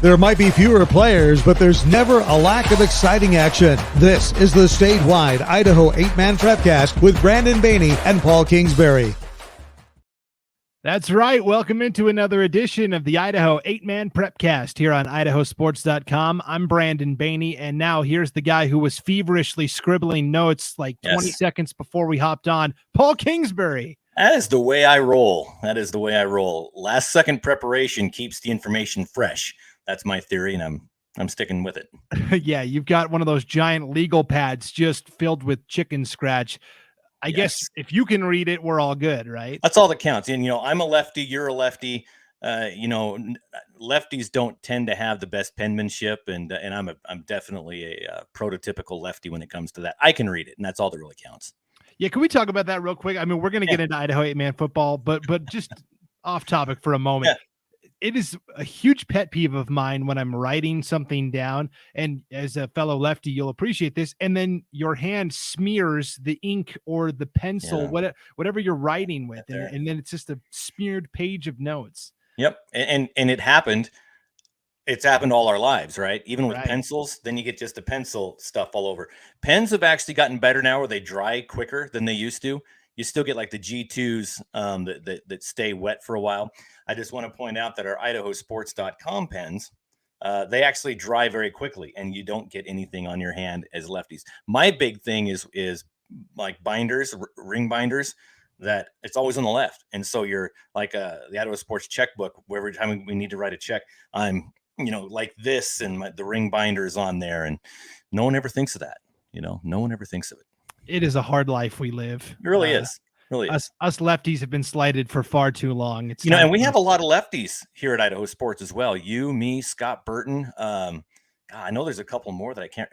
There might be fewer players, but there's never a lack of exciting action. This is the statewide Idaho 8-Man Prepcast with Brandon Baney and Paul Kingsbury. That's right. Welcome into another edition of the Idaho 8-Man Prepcast here on IdahoSports.com. I'm Brandon Baney, and now here's the guy who was feverishly scribbling notes like 20 seconds before we hopped on, Paul Kingsbury. That is the way I roll. Last second preparation keeps the information fresh. That's my theory, and I'm sticking with it. Yeah, you've got one of those giant legal pads just filled with chicken scratch. I guess if you can read it, we're all good, right? That's all that counts. And, I'm a lefty, you're a lefty. Lefties don't tend to have the best penmanship, and I'm definitely a prototypical lefty when it comes to that. I can read it, and that's all that really counts. Yeah, can we talk about that real quick? I mean, we're going to get into Idaho 8-Man football, but just off topic for a moment. Yeah. It is a huge pet peeve of mine when I'm writing something down, and as a fellow lefty, you'll appreciate this, and then your hand smears the ink or the pencil, whatever you're writing with, and then it's just a smeared page of notes. Yep, and it happened. It's happened all our lives, right? Even with pencils, then you get just the pencil stuff all over. Pens have actually gotten better now where they dry quicker than they used to. You still get like the G2s that stay wet for a while. I just want to point out that our IdahoSports.com pens, they actually dry very quickly, and you don't get anything on your hand as lefties. My big thing is like binders, ring binders, that it's always on the left. And so you're like the Idaho Sports checkbook, where every time we need to write a check, I'm like this, and the ring binders on there, and no one ever thinks of that. No one ever thinks of it. It is a hard life we live. It really is. Really is. Us lefties have been slighted for far too long. It's and we have a lot of lefties here at Idaho Sports as well. You, me, Scott Burton. I know there's a couple more that I can't.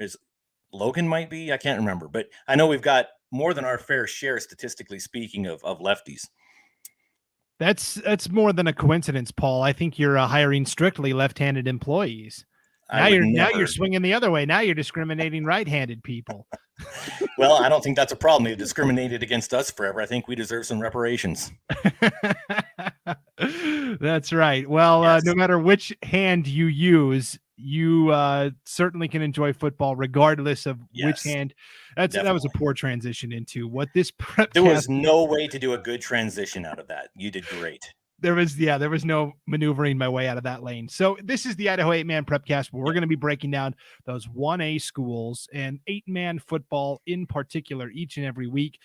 Logan might be. I can't remember, but I know we've got more than our fair share, statistically speaking, of lefties. That's more than a coincidence, Paul. I think you're hiring strictly left-handed employees. Now you're swinging the other way. Now you're discriminating right-handed people. Well, I don't think that's a problem. They've discriminated against us forever. I think we deserve some reparations. That's right. Well, no matter which hand you use, you certainly can enjoy football regardless of which hand. That was a poor transition into what this prep. There was no way to do a good transition out of that. You did great. There was no maneuvering my way out of that lane. So this is the Idaho 8-Man Prepcast, where we're going to be breaking down those 1A schools and 8-man football in particular each and every week.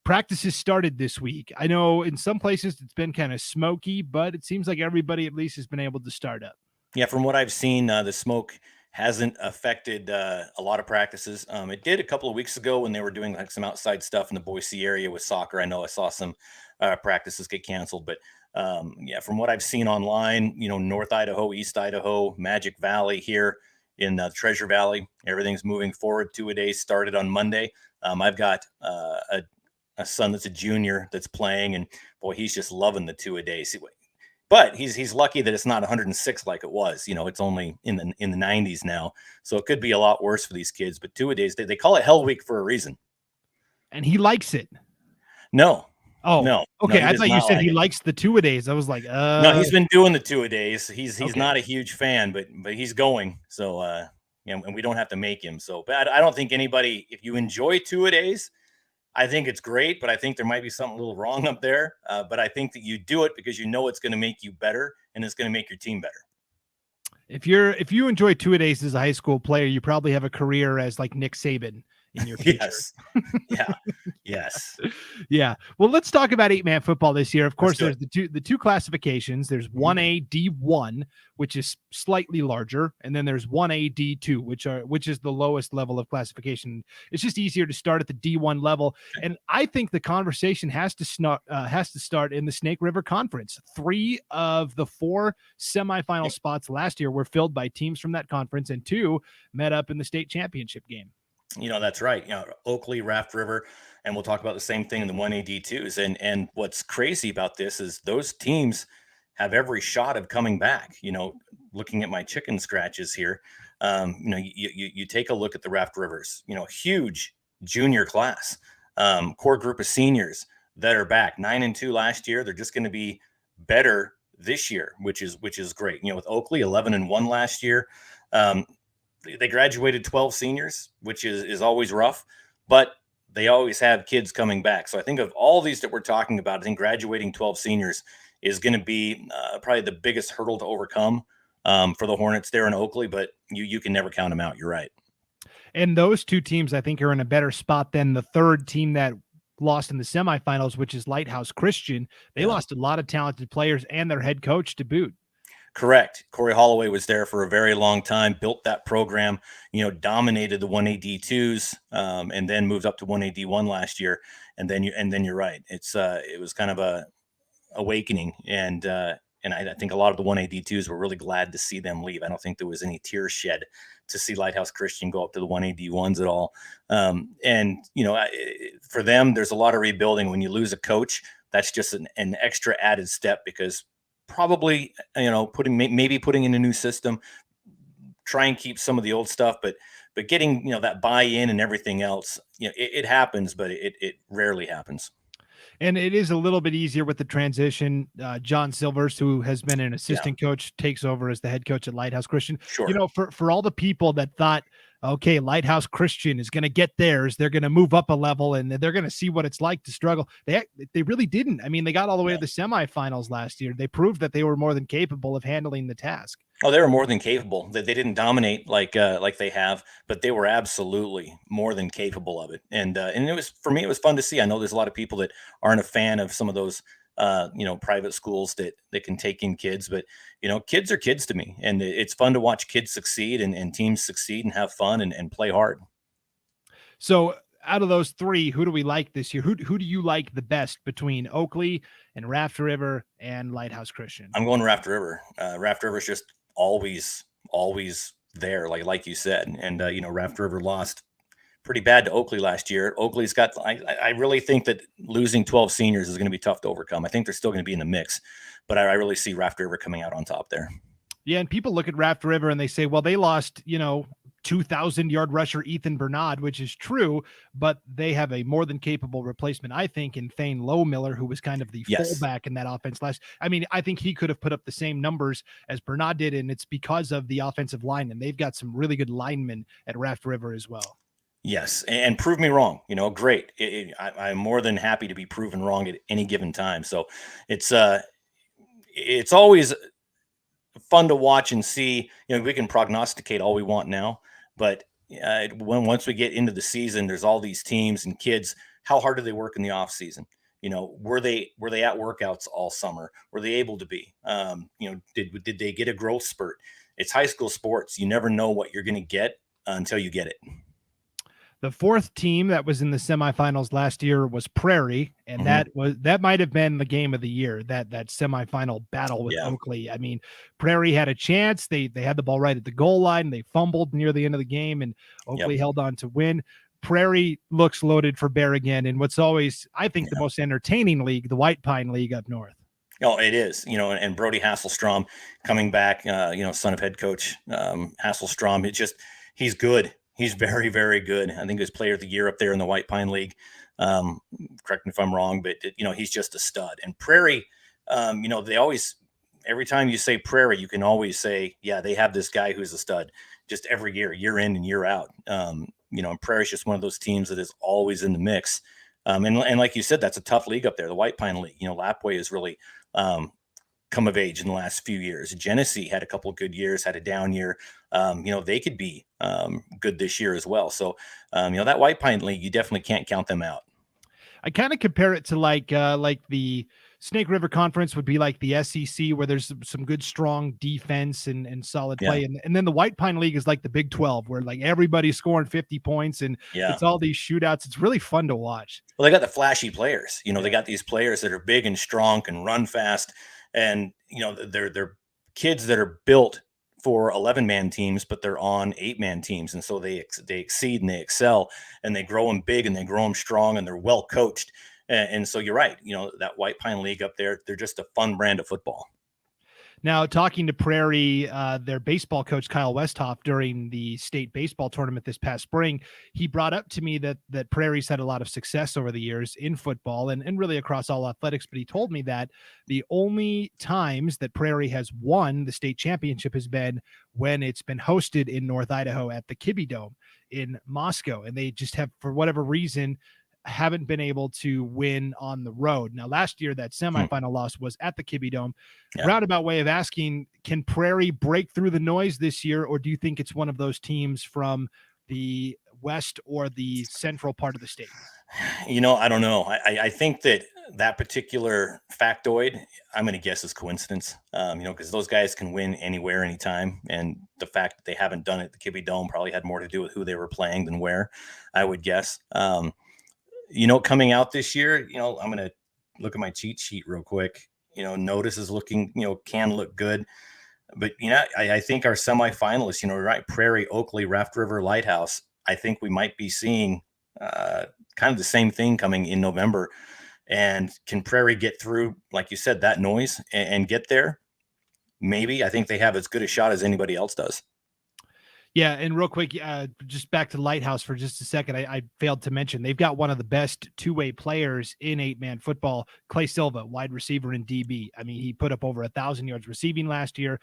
Practices started this week. I know in some places it's been kind of smoky, but it seems like everybody at least has been able to start up. Yeah, from what I've seen, the smoke hasn't affected a lot of practices. It did a couple of weeks ago when they were doing like some outside stuff in the Boise area with soccer. I know I saw some practices get canceled, but from what I've seen online, North Idaho, East Idaho, Magic Valley here in Treasure Valley, everything's moving forward. 2-a-days started on Monday. I've got a son that's a junior that's playing, and boy, he's just loving the 2-a-days. But he's lucky that it's not 106 like it was. It's only in the 90s now, so it could be a lot worse for these kids. But 2-a-days, they call it Hell Week for a reason. And he likes it. No. Oh, no. Okay, no, I thought you said he likes the 2-a-days. I was like, No, he's been doing the 2-a-days. He's not a huge fan, but he's going. So and we don't have to make him. So, but I don't think anybody, if you enjoy 2-a-days, I think it's great, but I think there might be something a little wrong up there. But I think that you do it because it's going to make you better, and it's going to make your team better. If you enjoy 2-a-days as a high school player, you probably have a career as like Nick Saban in your future. Yes. Yes. Yeah. Well, let's talk about 8-man football this year. Of course, there's the two classifications. There's 1A D1, which is slightly larger, and then there's 1A D2, which is the lowest level of classification. It's just easier to start at the D1 level, and I think the conversation has to start in the Snake River Conference. 3 of the 4 semifinal spots last year were filled by teams from that conference, and 2 met up in the state championship game. That's right. Oakley, Raft River, and we'll talk about the same thing in the 1A D2s. And what's crazy about this is those teams have every shot of coming back. Looking at my chicken scratches here, you take a look at the Raft Rivers, huge junior class, core group of seniors that are back 9-2 last year. They're just going to be better this year, which is great. With Oakley 11-1 last year, they graduated 12 seniors, which is always rough, but they always have kids coming back. So I think of all these that we're talking about, I think graduating 12 seniors is going to be probably the biggest hurdle to overcome for the Hornets there in Oakley, but you can never count them out. You're right. And those two teams, I think, are in a better spot than the third team that lost in the semifinals, which is Lighthouse Christian. They lost a lot of talented players and their head coach to boot. Correct. Corey Holloway was there for a very long time, built that program, dominated the 1AD2s, and then moved up to 1AD1 last year. And then you're right. It was kind of a awakening. And I think a lot of the 1AD2s were really glad to see them leave. I don't think there was any tears shed to see Lighthouse Christian go up to the 1AD1s at all. For them, there's a lot of rebuilding. When you lose a coach, that's just an extra added step, because probably, putting in a new system, try and keep some of the old stuff, but getting, that buy-in and everything else, it happens, but it rarely happens. And it is a little bit easier with the transition. John Silvers, who has been an assistant coach, takes over as the head coach at Lighthouse Christian. Sure. For all the people that thought, okay, Lighthouse Christian is going to get theirs, they're going to move up a level and they're going to see what it's like to struggle. They really didn't. I mean, they got all the way to the semifinals last year. They proved that they were more than capable of handling the task. Oh, they were more than capable. They didn't dominate like they have, but they were absolutely more than capable of it. And it was, for me, it was fun to see. I know there's a lot of people that aren't a fan of some of those private schools that can take in kids, but kids are kids to me, and it's fun to watch kids succeed and teams succeed and have fun and play hard. So out of those three, who do we like this year? Who do you like the best between Oakley and Raft River and Lighthouse Christian? I'm going Raft River. Raft River's just always there, like you said. And Raft River lost pretty bad to Oakley last year. Oakley's got, I really think that losing 12 seniors is going to be tough to overcome. I think they're still going to be in the mix, but I really see Raft River coming out on top there. Yeah, and people look at Raft River and they say, well, they lost, 2,000-yard rusher Ethan Bernard, which is true, but they have a more than capable replacement, I think, in Thane Lowmiller, who was kind of the fullback in that offense last. I mean, I think he could have put up the same numbers as Bernard did, and it's because of the offensive line, and they've got some really good linemen at Raft River as well. Yes, and prove me wrong. Great. I'm more than happy to be proven wrong at any given time. So it's always fun to watch and see. We can prognosticate all we want now, but once we get into the season, there's all these teams and kids. How hard do they work in the off season? Were they at workouts all summer? Were they able to be? Did they get a growth spurt? It's high school sports. You never know what you're going to get until you get it. The fourth team that was in the semifinals last year was Prairie, and that might have been the game of the year, that semifinal battle with Oakley. I mean, Prairie had a chance. They had the ball right at the goal line. They fumbled near the end of the game, and Oakley held on to win. Prairie looks loaded for bear again, and what's always, I think, the most entertaining league, the White Pine League up north. Oh, it is, and Brody Hasselstrom coming back, son of head coach Hasselstrom. He's good. He's very, very good. I think he was player of the year up there in the White Pine League. Correct me if I'm wrong, but he's just a stud. And Prairie, they always, every time you say Prairie, you can always say, yeah, they have this guy who's a stud just every year in and year out. And Prairie's just one of those teams that is always in the mix. And like you said, that's a tough league up there, the White Pine League. Lapway has really come of age in the last few years. Genesee had a couple of good years, had a down year. They could be good this year as well. So, that White Pine League, you definitely can't count them out. I kind of compare it to like the Snake River Conference would be like the SEC, where there's some good, strong defense and solid play. And then the White Pine League is like the Big 12, where like everybody's scoring 50 points and it's all these shootouts. It's really fun to watch. Well, they got the flashy players. They got these players that are big and strong, can run fast. And, they're kids that are built for 11-man teams, but they're on 8-man teams. And so they exceed and they excel, and they grow them big and they grow them strong, and they're well coached. And so you're right. That White Pine League up there, they're just a fun brand of football. Now, talking to Prairie, their baseball coach, Kyle Westhoff, during the state baseball tournament this past spring, he brought up to me that Prairie's had a lot of success over the years in football and really across all athletics. But he told me that the only times that Prairie has won the state championship has been when it's been hosted in North Idaho at the Kibbe Dome in Moscow. And they just have, for whatever reason, haven't been able to win on the road. Now, last year, that semifinal loss was at the Kibbe Dome. Yeah. Roundabout way of asking, can Prairie break through the noise this year, or do you think it's one of those teams from the west or the central part of the state? I don't know. I think that particular factoid, I'm going to guess is coincidence, because those guys can win anywhere, anytime. And the fact that they haven't done it at the Kibbe Dome probably had more to do with who they were playing than where, I would guess. Coming out this year, I'm going to look at my cheat sheet real quick. Notice is looking, can look good. But, I think our semifinalists, right, Prairie, Oakley, Raft River, Lighthouse, I think we might be seeing kind of the same thing coming in November. And can Prairie get through, like you said, that noise and get there? Maybe. I think they have as good a shot as anybody else does. Yeah, and real quick, just back to Lighthouse for just a second. I failed to mention they've got one of the best two-way players in 8-man football, Clay Silva, wide receiver and DB. I mean, he put up over 1,000 yards receiving last year,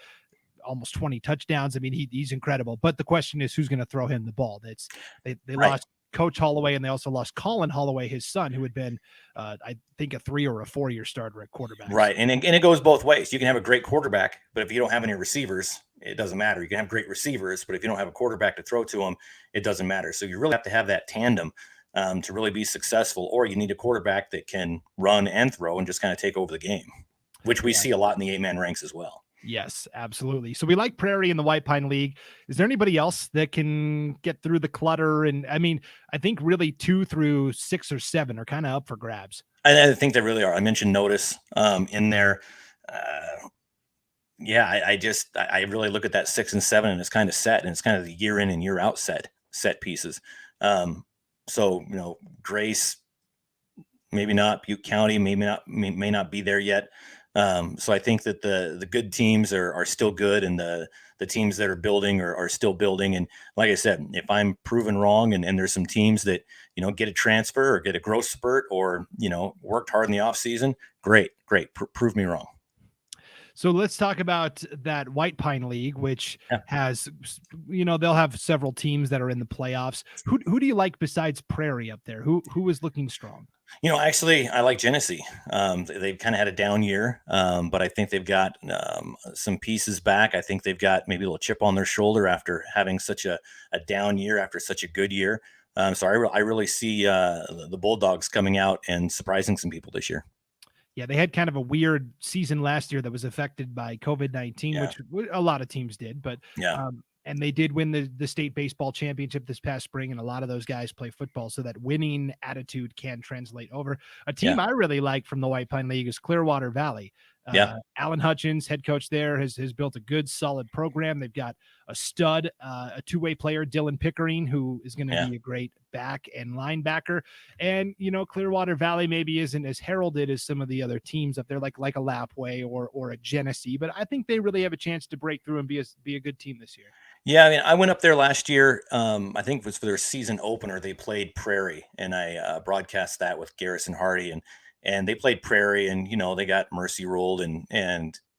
almost 20 touchdowns. I mean, he's incredible. But the question is, who's going to throw him the ball? They right. Lost Coach Holloway, and they also lost Colin Holloway, his son, who had been, I think, a 3 or a 4 year starter at quarterback. Right, and it goes both ways. You can have a great quarterback, but if you don't have any receivers, it doesn't matter. You can have great receivers, but if you don't have a quarterback to throw to them, it doesn't matter. So you really have to have that tandem to really be successful, or you need a quarterback that can run and throw and just kind of take over the game, which we see a lot in the 8-man ranks as well. Yes, absolutely. So we like Prairie in the White Pine League. Is there anybody else that can get through the clutter? And I mean, I think really 2 through 6 or 7 are kind of up for grabs. I think they really are. I mentioned Notice in there. I really look at that 6 and 7 and it's kind of set, and it's kind of the year in and year out set pieces. So, Grace, maybe not. Butte County, may not be there yet. So I think that the good teams are still good, and the teams that are building are still building. And like I said, if I'm proven wrong and there's some teams that, get a transfer or get a growth spurt or, worked hard in the off season, great. Prove me wrong. So let's talk about that White Pine League, which has, they'll have several teams that are in the playoffs. Who do you like besides Prairie up there? Who is looking strong? Actually, I like Genesee. They've kind of had a down year, but I think they've got some pieces back. I think they've got maybe a little chip on their shoulder after having such a down year after such a good year. So I really see the Bulldogs coming out and surprising some people this year. Yeah, they had kind of a weird season last year that was affected by COVID-19, which a lot of teams did. But and they did win the state baseball championship this past spring, and a lot of those guys play football, so that winning attitude can translate over. A team I really like from the White Pine League is Clearwater Valley. Alan Hutchins, head coach there, has built a good, solid program. They've got a stud, a two-way player, Dylan Pickering, who is going to be a great back and linebacker. And, Clearwater Valley maybe isn't as heralded as some of the other teams up there, like a Lapway or a Genesee, but I think they really have a chance to break through and be a good team this year. Yeah, I mean, I went up there last year. I think it was for their season opener. They played Prairie, and I broadcast that with Garrison Hardy, and they played Prairie, and they got mercy ruled,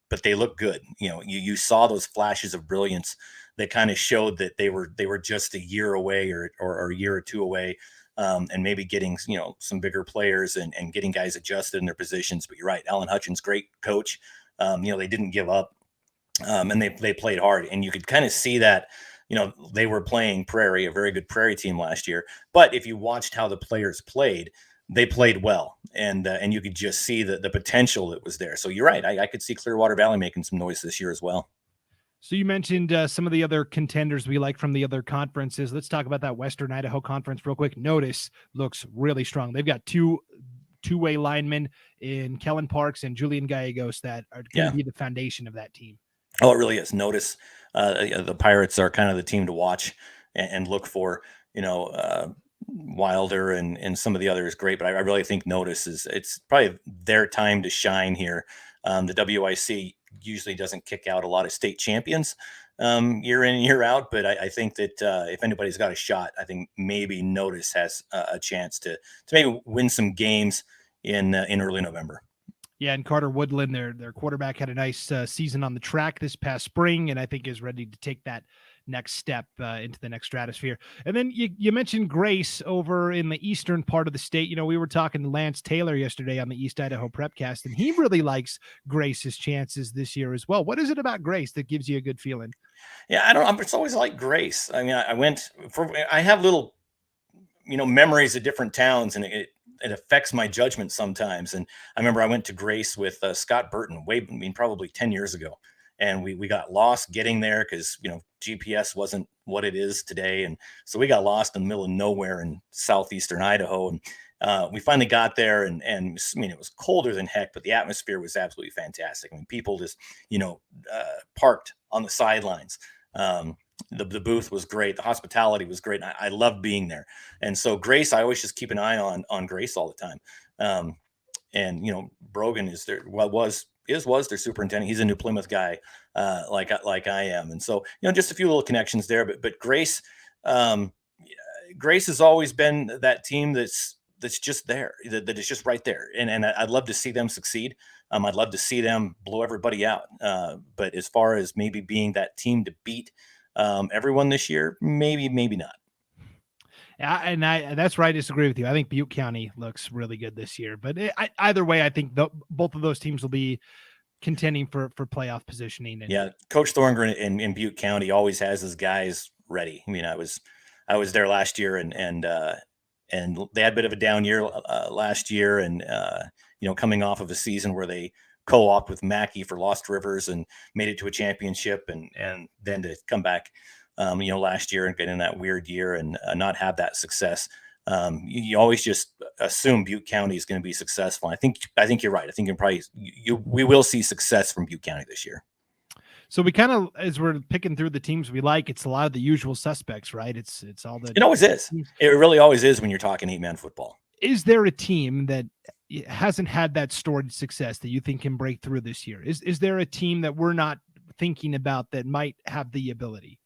but they looked good. You saw those flashes of brilliance that kind of showed that they were just a year away or a year or two away, and maybe getting some bigger players and getting guys adjusted in their positions. But you're right, Alan Hutchins, great coach. They didn't give up. And they played hard, and you could kind of see that, they were playing Prairie, a very good Prairie team last year. But if you watched how the players played, they played well, and you could just see the potential that was there. So you're right. I could see Clearwater Valley making some noise this year as well. So you mentioned some of the other contenders we like from the other conferences. Let's talk about that Western Idaho Conference real quick. Notice looks really strong. They've got two-way linemen in Kellen Parks and Julian Gallegos that are going to be the foundation of that team. Oh, it really is. Notice the Pirates are kind of the team to watch and look for. Wilder and some of the others great, but I really think Notice it's probably their time to shine here. The WIC usually doesn't kick out a lot of state champions year in and year out. But I think that if anybody's got a shot, I think maybe Notice has a chance to maybe win some games in early November. Yeah, and Carter Woodland, their quarterback, had a nice season on the track this past spring, and I think is ready to take that next step into the next stratosphere. And then you mentioned Grace over in the eastern part of the state. We were talking to Lance Taylor yesterday on the East Idaho Prepcast, and he really likes Grace's chances this year as well. What is it about Grace that gives you a good feeling? Yeah, I don't know. It's always like Grace. I mean, I have little, memories of different towns, and it affects my judgment sometimes. And I remember I went to Grace with Scott Burton probably 10 years ago. And we got lost getting there because, GPS wasn't what it is today. And so we got lost in the middle of nowhere in southeastern Idaho. And we finally got there and it was colder than heck, but the atmosphere was absolutely fantastic. I mean, people just, parked on the sidelines. The booth was great. The hospitality was great. I loved being there. And so Grace, I always just keep an eye on Grace all the time. And Brogan is was their superintendent. He's a New Plymouth guy, like I am. And so, just a few little connections there, but Grace has always been that team that's just there, that is just right there. And I'd love to see them succeed. I'd love to see them blow everybody out. But as far as maybe being that team to beat everyone this year, maybe not. Yeah, and that's where I disagree with you. I think Butte County looks really good this year, but either way, I think both of those teams will be contending for playoff positioning. Yeah, Coach Thorngren in Butte County always has his guys ready. I mean, I was there last year, and they had a bit of a down year last year, and coming off of a season where they co-op with Mackey for Lost Rivers and made it to a championship, and then to come back. Last year and get in that weird year and not have that success. You always just assume Butte County is going to be successful. I think you're right. I think we will see success from Butte County this year. So we kind of, as we're picking through the teams we like, it's a lot of the usual suspects, right? It's all the. It always is. It really always is when you're talking 8-man football. Is there a team that hasn't had that storied success that you think can break through this year? Is there a team that we're not thinking about that might have the ability?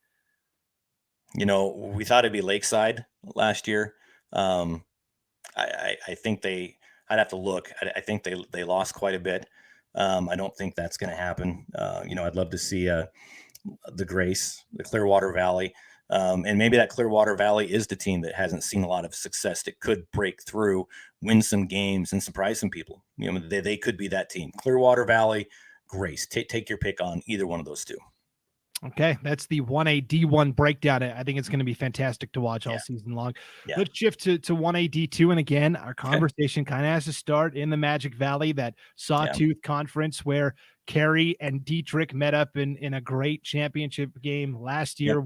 We thought it'd be Lakeside last year. I think I'd have to look. I think they lost quite a bit. I don't think that's going to happen. I'd love to see the Grace, the Clearwater Valley. And maybe that Clearwater Valley is the team that hasn't seen a lot of success that could break through, win some games, and surprise some people. They could be that team. Clearwater Valley, Grace. Take your pick on either one of those two. Okay, that's the 1A D1 breakdown. I think it's going to be fantastic to watch all season long. Yeah. Let's shift to 1A D2. And again, our conversation kind of has to start in the Magic Valley, that Sawtooth conference where Carey and Dietrich met up in a great championship game last year.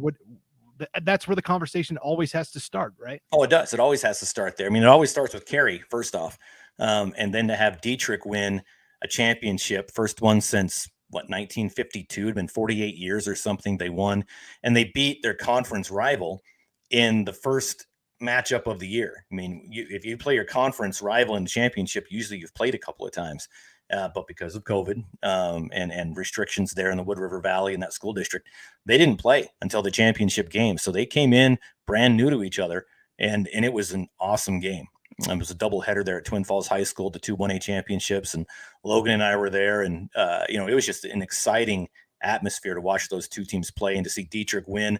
That's where the conversation always has to start, right? Oh, it does. It always has to start there. I mean, it always starts with Carey, first off. And then to have Dietrich win a championship, first one since 1952, it'd been 48 years or something they won, and they beat their conference rival in the first matchup of the year. I mean, if you play your conference rival in the championship, usually you've played a couple of times, but because of COVID and restrictions there in the Wood River Valley in that school district, they didn't play until the championship game. So they came in brand new to each other, and it was an awesome game. It was a doubleheader there at Twin Falls High School, the 2 1A championships, and Logan and I were there, and it was just an exciting atmosphere to watch those two teams play and to see Dietrich win,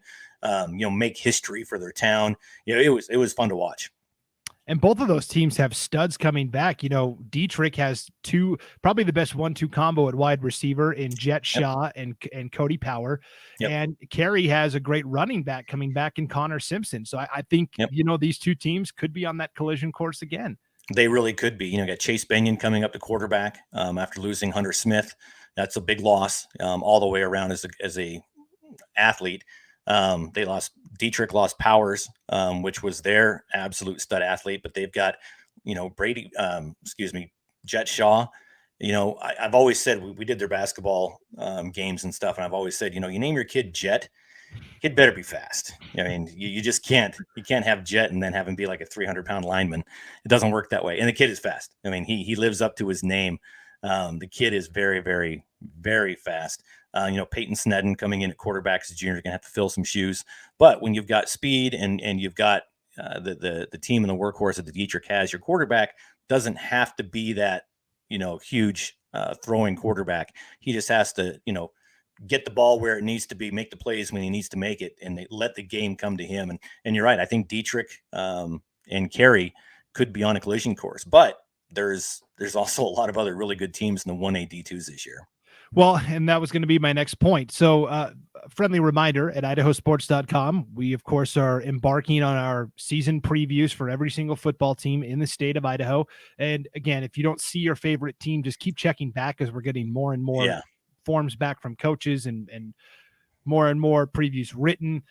make history for their town. It was fun to watch. And both of those teams have studs coming back. Dietrich has probably the best 1-2 combo at wide receiver in Jet Shaw and Cody Power. Yep. And Carey has a great running back coming back in Connor Simpson. So I think, these two teams could be on that collision course again. They really could be. Got Chase Benyon coming up to quarterback after losing Hunter Smith. That's a big loss all the way around as a athlete. Dietrich lost Powers, which was their absolute stud athlete, but they've got, Jet Shaw. I've always said we did their basketball games and stuff. And I've always said, you name your kid Jet, kid better be fast. I mean, you just can't have Jet and then have him be like a 300-pound lineman. It doesn't work that way. And the kid is fast. I mean, he lives up to his name. The kid is very, very, very fast. Peyton Snedden coming in at quarterback as a junior is going to have to fill some shoes. But when you've got speed and you've got the team and the workhorse that the Dietrich has, your quarterback doesn't have to be that, huge throwing quarterback. He just has to, get the ball where it needs to be, make the plays when he needs to make it, and they let the game come to him. And you're right. I think Dietrich and Carey could be on a collision course, but there's also a lot of other really good teams in the 1A D2s this year. Well, and that was going to be my next point. So, friendly reminder, at IdahoSports.com, we, of course, are embarking on our season previews for every single football team in the state of Idaho. And again, if you don't see your favorite team, just keep checking back, as we're getting more and more forms back from coaches and more and more previews written.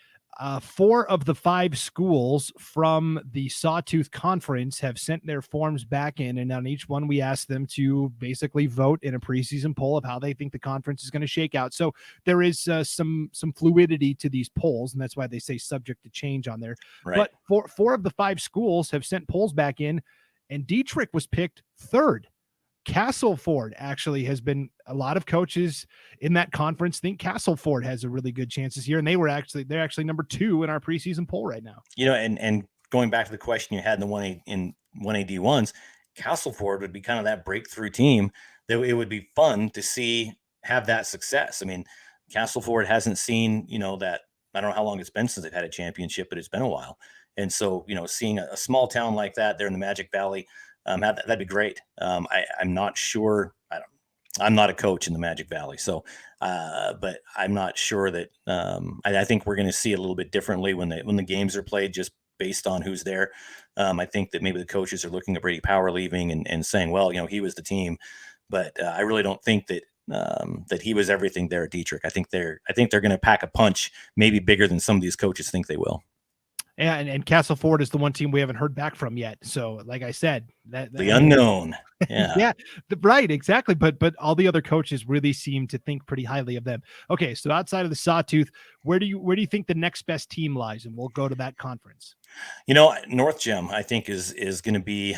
4 of the 5 schools from the Sawtooth Conference have sent their forms back in, and on each one we asked them to basically vote in a preseason poll of how they think the conference is going to shake out. So there is some fluidity to these polls, and that's why they say subject to change on there. Right. But 4 of the 5 schools have sent polls back in, and Dietrich was picked 3rd. Castleford actually has been, a lot of coaches in that conference think Castleford has a really good chance this year, and they're actually number 2 in our preseason poll right now. And going back to the question you had in the 1A D1s, Castleford would be kind of that breakthrough team that it would be fun to see have that success. I mean, Castleford hasn't seen, that, I don't know how long it's been since they've had a championship, but it's been a while. And so, seeing a small town like that there in the Magic Valley, that'd be great. I'm not sure. I'm not a coach in the Magic Valley, so but I'm not sure that. I think we're going to see it a little bit differently when the games are played, just based on who's there. I think that maybe the coaches are looking at Brady Power leaving and saying, well, he was the team, but I really don't think that that he was everything there at Dietrich. I think they're going to pack a punch, maybe bigger than some of these coaches think they will. And Castleford is the one team we haven't heard back from yet. So, like I said, the unknown. Yeah, right, exactly. But all the other coaches really seem to think pretty highly of them. Okay, so outside of the Sawtooth, where do you think the next best team lies? And we'll go to that conference. North Gem, I think is going to be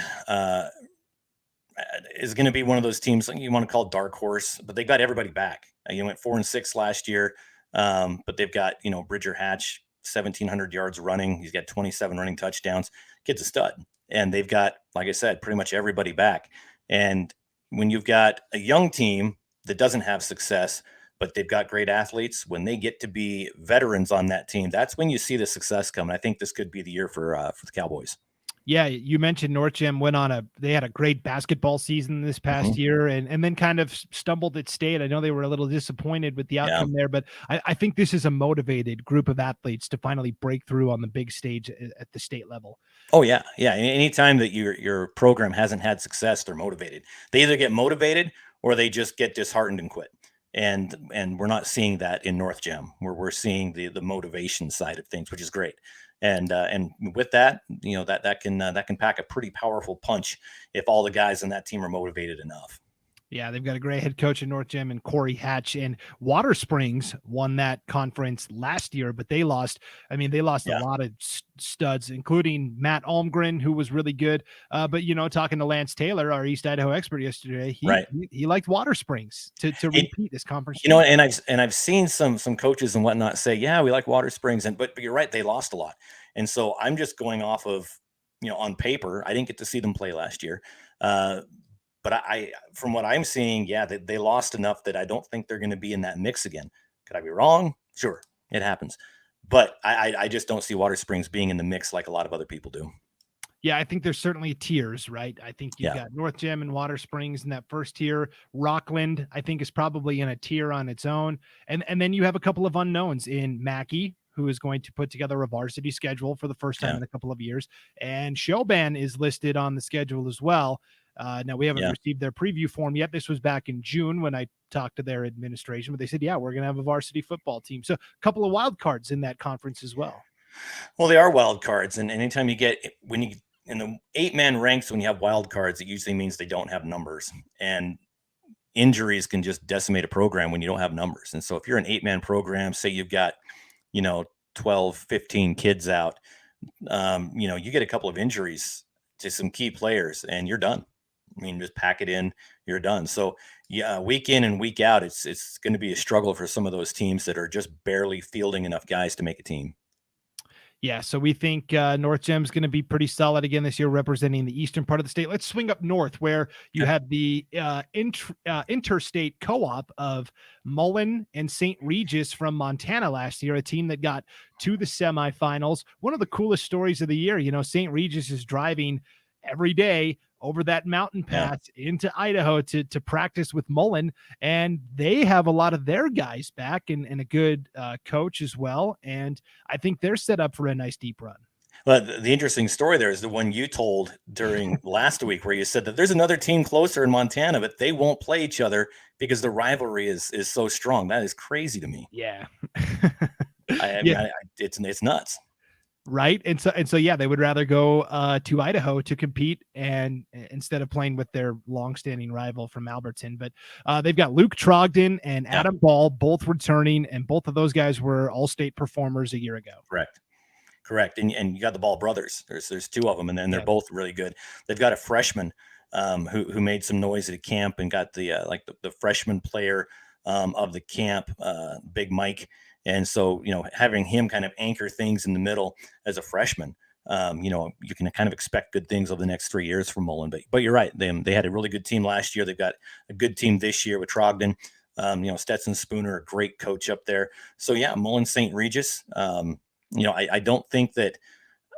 one of those teams, like you want to call Darkhorse, but they got everybody back. Went 4-6 last year, but they've got Bridger Hatch, 1,700 yards running. He's got 27 running touchdowns. Kid's a stud. And they've got, like I said, pretty much everybody back. And when you've got a young team that doesn't have success, but they've got great athletes, when they get to be veterans on that team, that's when you see the success come. And I think this could be the year for the Cowboys. Yeah, you mentioned North Gem they had a great basketball season this past year and then kind of stumbled at state. I know they were a little disappointed with the outcome there, but I think this is a motivated group of athletes to finally break through on the big stage at the state level. Oh yeah. Yeah. Anytime that your program hasn't had success, they're motivated. They either get motivated or they just get disheartened and quit. And we're not seeing that in North Gem, where we're seeing the motivation side of things, which is great. And with that, that can pack a pretty powerful punch if all the guys on that team are motivated enough. Yeah, they've got a great head coach in North Gem and Corey Hatch, and Water Springs won that conference last year, but they lost. A lot of studs, including Matt Almgren, who was really good. But talking to Lance Taylor, our East Idaho expert yesterday, he liked Water Springs to repeat this conference. And I've seen some coaches and whatnot say, yeah, we like Water Springs, but you're right, they lost a lot. And so I'm just going off of, on paper, I didn't get to see them play last year. But I, from what I'm seeing, they lost enough that I don't think they're going to be in that mix again. Could I be wrong? Sure, it happens. But I just don't see Water Springs being in the mix like a lot of other people do. Yeah, I think there's certainly tiers, right? I think you've got North Gem and Water Springs in that first tier. Rockland, I think, is probably in a tier on its own. And then you have a couple of unknowns in Mackey, who is going to put together a varsity schedule for the first time in a couple of years. And Showban is listed on the schedule as well. Now, we haven't received their preview form yet. This was back in June when I talked to their administration, but they said, we're going to have a varsity football team. So a couple of wild cards in that conference as well. Well, they are wild cards. And anytime you get, when you in the 8-man ranks, when you have wild cards, it usually means they don't have numbers. And injuries can just decimate a program when you don't have numbers. And so if you're an 8-man program, say you've got, 12, 15 kids out, you get a couple of injuries to some key players and you're done. I mean, just pack it in, you're done. So Yeah, week in and week out, it's going to be a struggle for some of those teams that are just barely fielding enough guys to make a team. Yeah, so we think North Gem's going to be pretty solid again this year, representing the eastern part of the state. Let's swing up north, where you have the interstate co-op of Mullen and St. Regis from Montana last year, a team that got to the semifinals. One of the coolest stories of the year. St. Regis is driving every day over that mountain pass into Idaho to practice with Mullen, and they have a lot of their guys back and a good coach as well. And I think they're set up for a nice deep run. But the interesting story there is the one you told during last week, where you said that there's another team closer in Montana, but they won't play each other because the rivalry is so strong. That is crazy to me. Yeah. It's nuts. Right. And so, yeah, they would rather go to Idaho to compete and instead of playing with their longstanding rival from Alberton. But they've got Luke Trogdon and Adam Ball, both returning, and both of those guys were all-state performers a year ago. Correct. And you got the Ball brothers. There's two of them, and then they're both really good. They've got a freshman who made some noise at camp and got the freshman player of the camp, Big Mike. And so, having him kind of anchor things in the middle as a freshman, you can kind of expect good things over the next 3 years from Mullen. But you're right. They had a really good team last year. They've got a good team this year with Trogdon. Stetson Spooner, a great coach up there. So, yeah, Mullen St. Regis. I don't think that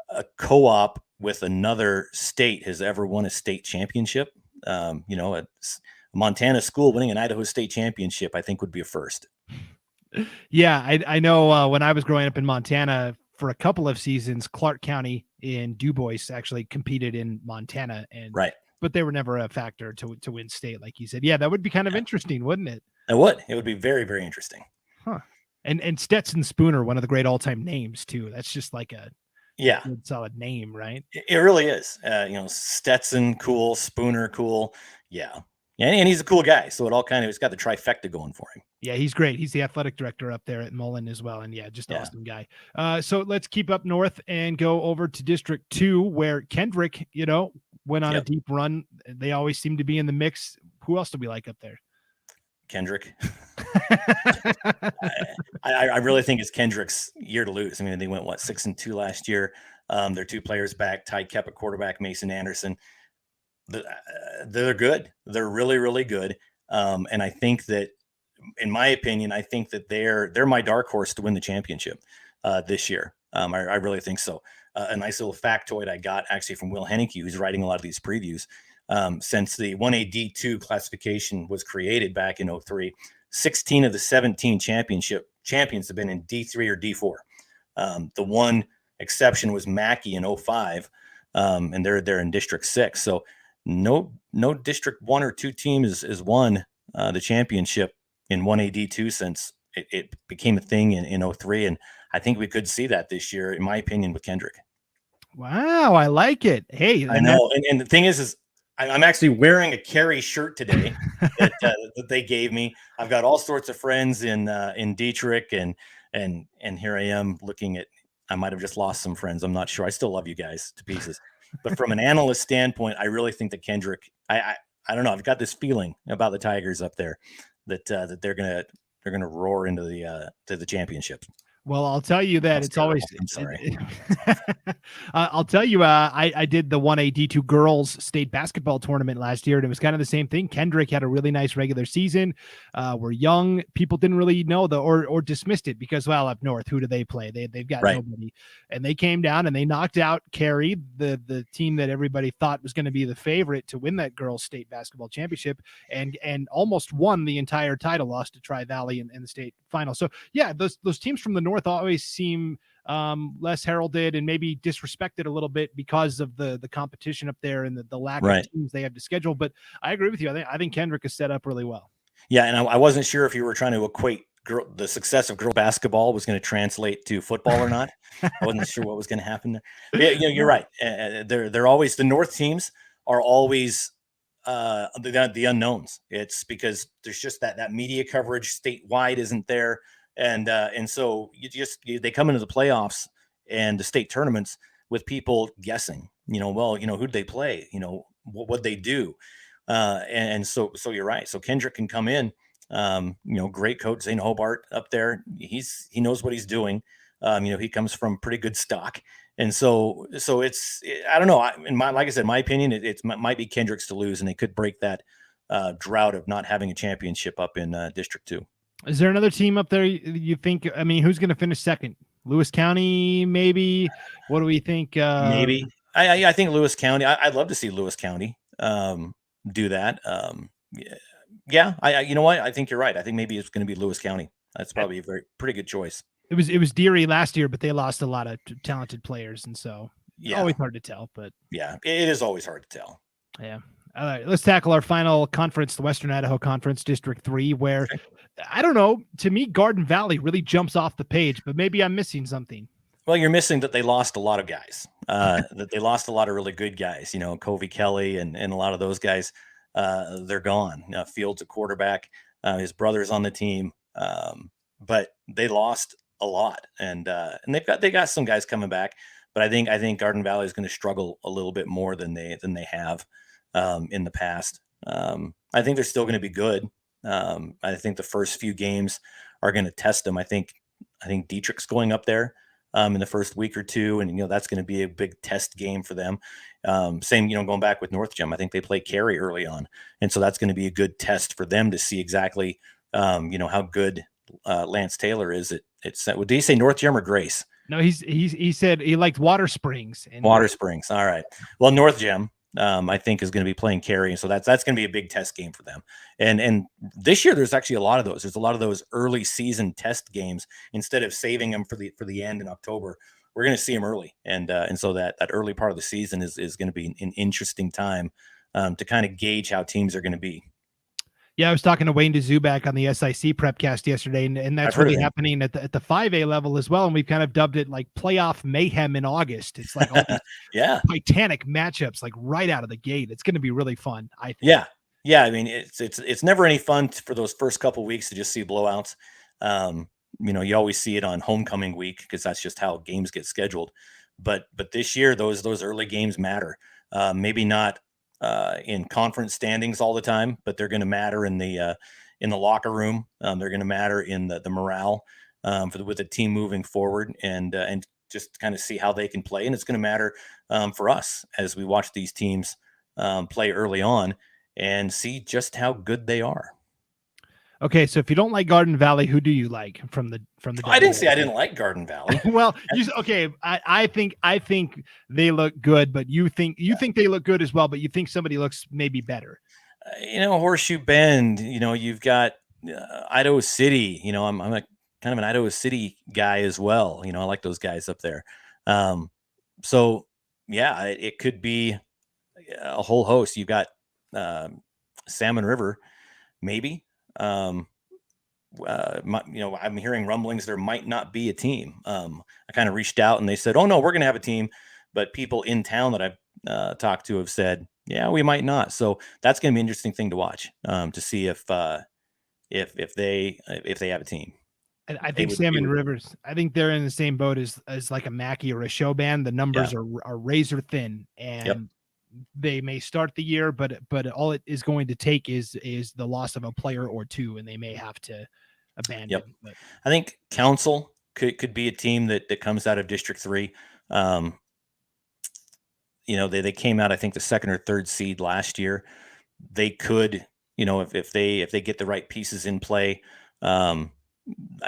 a co-op with another state has ever won a state championship. A Montana school winning an Idaho state championship, I think, would be a first. Yeah, I know when I was growing up in Montana for a couple of seasons, Clark County in Du Bois actually competed in Montana, but they were never a factor to win state, like you said. Yeah, that would be kind of interesting, wouldn't it? It would. It would be very, very interesting. Huh. And Stetson Spooner, one of the great all-time names too. That's just like a good, solid name, right? It really is. Stetson, cool. Spooner, cool. Yeah. And he's a cool guy. So he's got the trifecta going for him. Yeah, he's great. He's the athletic director up there at Mullen as well. And just awesome guy. So let's keep up north and go over to District 2, where Kendrick, went on a deep run. They always seem to be in the mix. Who else do we like up there? Kendrick. I really think it's Kendrick's year to lose. I mean, they went 6-2 last year. Their two players back, Ty Kep at quarterback, Mason Anderson. They're good. They're really, really good. And I think that, in my opinion, I think that they're my dark horse to win the championship this year. I really think so. A nice little factoid I got actually from Will Henneke, who's writing a lot of these previews. Since the 1A D2 classification was created back in 2003, 16 of the 17 champions have been in D3 or D4. The one exception was Mackey in 2005, and they're in District 6. So no District 1 or 2 team has won the championship in 1A D2 since it became a thing in 2003. And I think we could see that this year, in my opinion, with Kendrick. Wow, I like it. Hey, I know. And the thing is I'm actually wearing a Carey shirt today that they gave me. I've got all sorts of friends in Dietrich, and here I am looking at. I might have just lost some friends. I'm not sure. I still love you guys to pieces, but from an analyst standpoint, I really think that Kendrick. I don't know. I've got this feeling about the Tigers up there that they're gonna roar into the championship. Well, I'll tell you that it's always. I'm sorry. I'll tell you, I did the 1A D2 girls state basketball tournament last year, and it was kind of the same thing. Kendrick had a really nice regular season. We're young. People didn't really know or dismissed it because, well, up north, who do they play? They've got nobody. And they came down and they knocked out Carey, the team that everybody thought was going to be the favorite to win that girls state basketball championship, and almost won the entire title, lost to Tri-Valley in the state final. So, yeah, those teams from the north always seem less heralded and maybe disrespected a little bit because of the competition up there and the lack of teams they have to schedule. But I agree with you. I think Kendrick is set up really well. Yeah, and I wasn't sure if you were trying to equate the success of girl basketball was going to translate to football or not. I wasn't sure what was going to happen there. Yeah, you're right. They're always, the north teams are always the unknowns. It's because there's just that media coverage statewide isn't there. And so they come into the playoffs and the state tournaments with people guessing, who'd they play? What'd they do? And so you're right. So Kendrick can come in, great coach, Zane Hobart up there. He knows what he's doing. He comes from pretty good stock. And so it's, I don't know. Like I said, my opinion, it might be Kendrick's to lose, and they could break that drought of not having a championship up in District 2. Is there another team up there you think? I mean, who's going to finish second? Lewis County, maybe? What do we think? Maybe. I think Lewis County. I'd love to see Lewis County do that. Yeah. You know what? I think you're right. I think maybe it's going to be Lewis County. That's probably a pretty good choice. It was Deary last year, but they lost a lot of talented players, and so always hard to tell. But yeah, it is always hard to tell. Yeah. All right, let's tackle our final conference, the Western Idaho Conference, District 3, where I don't know. To me, Garden Valley really jumps off the page, but maybe I'm missing something. Well, you're missing that they lost a lot of guys. That they lost a lot of really good guys. Covey Kelly and a lot of those guys. They're gone. Fields a quarterback. His brother's on the team, but they lost a lot, and they got some guys coming back. But I think Garden Valley is going to struggle a little bit more than they have in the past. I think they're still going to be good. I think the first few games are going to test them. I think Dietrich's going up there in the first week or two, and that's going to be a big test game for them. Same, going back with North Gem, I think they play Cary early on, and so that's going to be a good test for them to see exactly how good Lance Taylor is. Did he say North Gem or Grace? No, he said he liked Water Springs. Water Springs. All right. Well, North Gem, I think, is going to be playing Cary, and so that's going to be a big test game for them. And this year, there's actually a lot of those. There's a lot of those early season test games. Instead of saving them for the end in October, we're going to see them early, and so that early part of the season is going to be an interesting time to kind of gauge how teams are going to be. Yeah, I was talking to Wayne DeZubak on the SIC Prepcast yesterday, and that's really happening at the 5A level as well. And we've kind of dubbed it like playoff mayhem in August. It's like all these titanic matchups, like right out of the gate. It's going to be really fun, I think. Yeah. I mean, it's never any fun for those first couple of weeks to just see blowouts. You always see it on homecoming week because that's just how games get scheduled. But this year, those early games matter. Maybe not in conference standings all the time, but they're going to matter in the locker room. They're going to matter in the morale with the team moving forward, and just kind of see how they can play. And it's going to matter for us as we watch these teams play early on and see just how good they are. Okay, so if you don't like Garden Valley, who do you like from the? I didn't say I didn't like Garden Valley. Well, I think they look good, but you think they look good as well, but you think somebody looks maybe better. Horseshoe Bend. You've got Idaho City. I'm a kind of an Idaho City guy as well. I like those guys up there. So yeah, it could be a whole host. You've got Salmon River, maybe. I'm hearing rumblings there might not be a team. I kind of reached out and they said, "Oh no, we're going to have a team," but people in town that I've talked to have said, "Yeah, we might not." So that's going to be an interesting thing to watch to see if they have a team. I think Salmon Rivers. I think they're in the same boat as like a Mackey or a show band. The numbers are razor thin, and they may start the year, but all it is going to take is the loss of a player or two, and they may have to abandon. Yep. But I think Council could be a team that comes out of District 3. They came out, I think, the second or third seed last year. They could, if they get the right pieces in play, I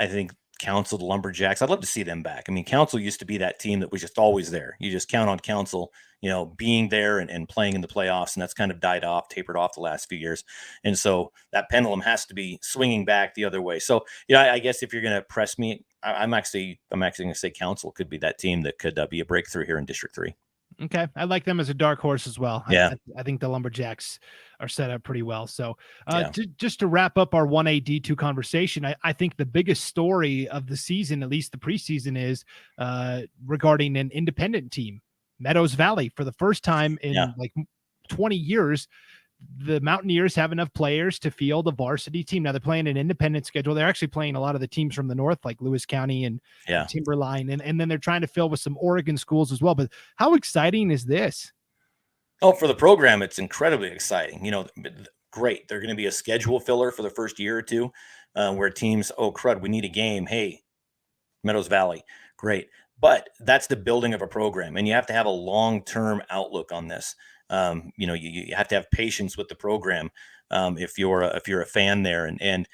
think Council, the Lumberjacks, I'd love to see them back. I mean, Council used to be that team that was just always there. You just count on Council, being there and playing in the playoffs, and that's kind of tapered off the last few years. And so that pendulum has to be swinging back the other way. So, I guess if you're going to press me, I'm actually going to say Council could be that team that could be a breakthrough here in District 3. Okay. I like them as a dark horse as well. Yeah. I think the Lumberjacks are set up pretty well. So just to wrap up our 1A D2 conversation, I think the biggest story of the season, at least the preseason, is regarding an independent team, Meadows Valley. For the first time in like 20 years, the Mountaineers have enough players to field a varsity team. Now they're playing an independent schedule. They're actually playing a lot of the teams from the north, like Lewis County and Timberline. And then they're trying to fill with some Oregon schools as well. But how exciting is this? Oh, for the program, it's incredibly exciting. Great. They're going to be a schedule filler for the first year or two, where teams, oh crud, we need a game. Hey, Meadows Valley, great. But that's the building of a program, and you have to have a long-term outlook on this. You have to have patience with the program if you're a fan there, and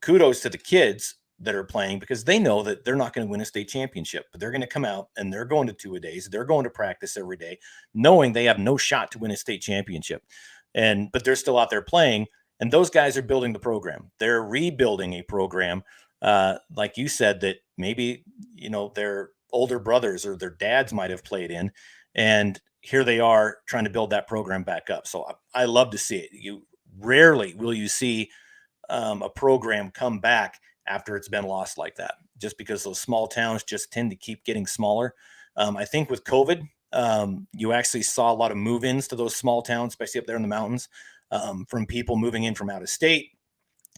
kudos to the kids that are playing, because they know that they're not going to win a state championship, but they're going to come out and they're going to two-a-days. They're going to practice every day, knowing they have no shot to win a state championship. But they're still out there playing, and those guys are building the program. They're rebuilding a program, like you said, that maybe, their older brothers or their dads might have played in, and here they are trying to build that program back up. So I love to see it. You rarely will you see a program come back after it's been lost like that, just because those small towns just tend to keep getting smaller. I think with COVID, you actually saw a lot of move-ins to those small towns, especially up there in the mountains, from people moving in from out of state,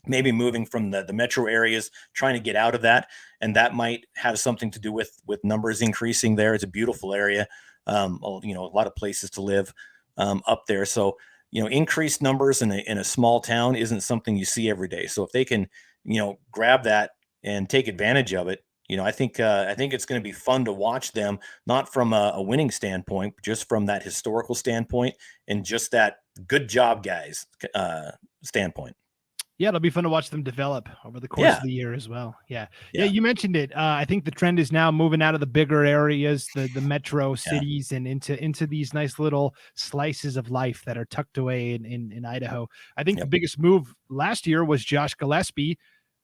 maybe moving from the metro areas, trying to get out of that. And that might have something to do with numbers increasing there. It's a beautiful area. A lot of places to live up there. So, increased numbers in a small town isn't something you see every day. So if they can, grab that and take advantage of it, I think it's going to be fun to watch them, not from a winning standpoint, but just from that historical standpoint and just that good job, guys, standpoint. Yeah, it'll be fun to watch them develop over the course of the year as well. Yeah. You mentioned it. I think the trend is now moving out of the bigger areas, the metro cities, and into these nice little slices of life that are tucked away in Idaho. I think the biggest move last year was Josh Gillespie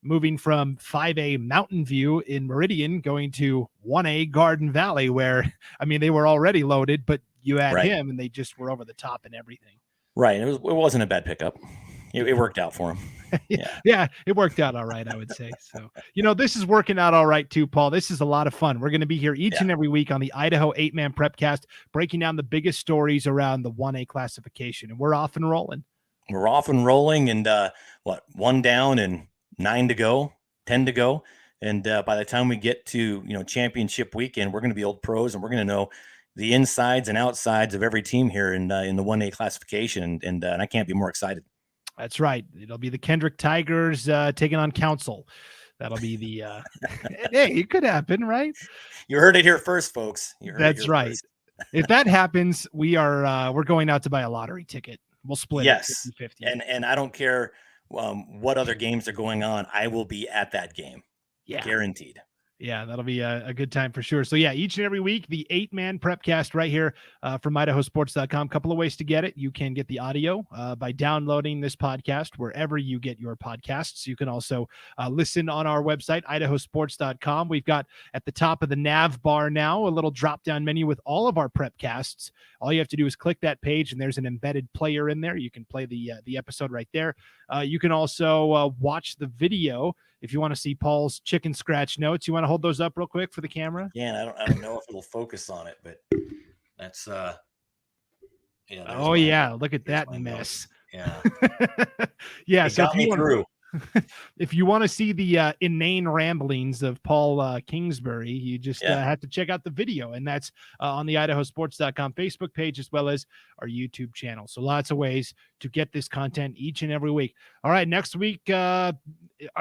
moving from 5A Mountain View in Meridian going to 1A Garden Valley, where, they were already loaded, but you add him and they just were over the top and everything. Right. It wasn't a bad pickup. It worked out for him. Yeah, it worked out all right, I would say. So, this is working out all right too, Paul. This is a lot of fun. We're going to be here each and every week on the Idaho 8-Man Prepcast, breaking down the biggest stories around the 1A classification. And we're off and rolling. And 1 down and 9 to go, 10 to go. And by the time we get to, championship weekend, we're going to be old pros, and we're going to know the insides and outsides of every team here in the 1A classification. And I can't be more excited. That's right. It'll be the Kendrick Tigers taking on Council. That'll be the hey, it could happen, right? You heard it here first, folks. That's right. If that happens, we're going out to buy a lottery ticket. We'll split it 50-50. And I don't care what other games are going on. I will be at that game. Yeah. Guaranteed. Yeah, that'll be a good time for sure. So each and every week, the 8-Man Prepcast right here from IdahoSports.com. Couple of ways to get it. You can get the audio by downloading this podcast wherever you get your podcasts. You can also listen on our website, IdahoSports.com. We've got at the top of the nav bar now a little drop-down menu with all of our Prepcasts. All you have to do is click that page, and there's an embedded player in there. You can play the episode right there. You can also watch the video if you want to see Paul's chicken scratch notes. You want to hold those up real quick for the camera? Yeah, I don't know if it'll focus on it, but that's look at that mess. Yeah. So got me through. If you want to see the inane ramblings of Paul Kingsbury, you just have to check out the video, and that's on the IdahoSports.com Facebook page as well as our YouTube channel. So lots of ways to get this content each and every week. All right, next week, are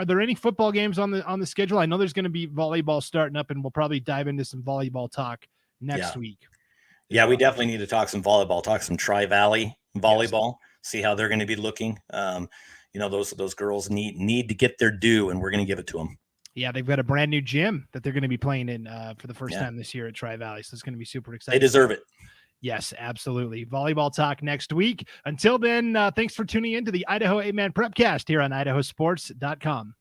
there any football games on the schedule? I know there's going to be volleyball starting up, and we'll probably dive into some volleyball talk next week. Yeah, we definitely need to talk some volleyball, talk some Tri-Valley volleyball, see how they're going to be looking. Those girls need to get their due, and we're going to give it to them. Yeah, they've got a brand new gym that they're going to be playing in for the first time this year at Tri-Valley, so it's going to be super exciting. They deserve it. Yes, absolutely. Volleyball talk next week. Until then, thanks for tuning in to the Idaho 8-Man Prepcast here on IdahoSports.com.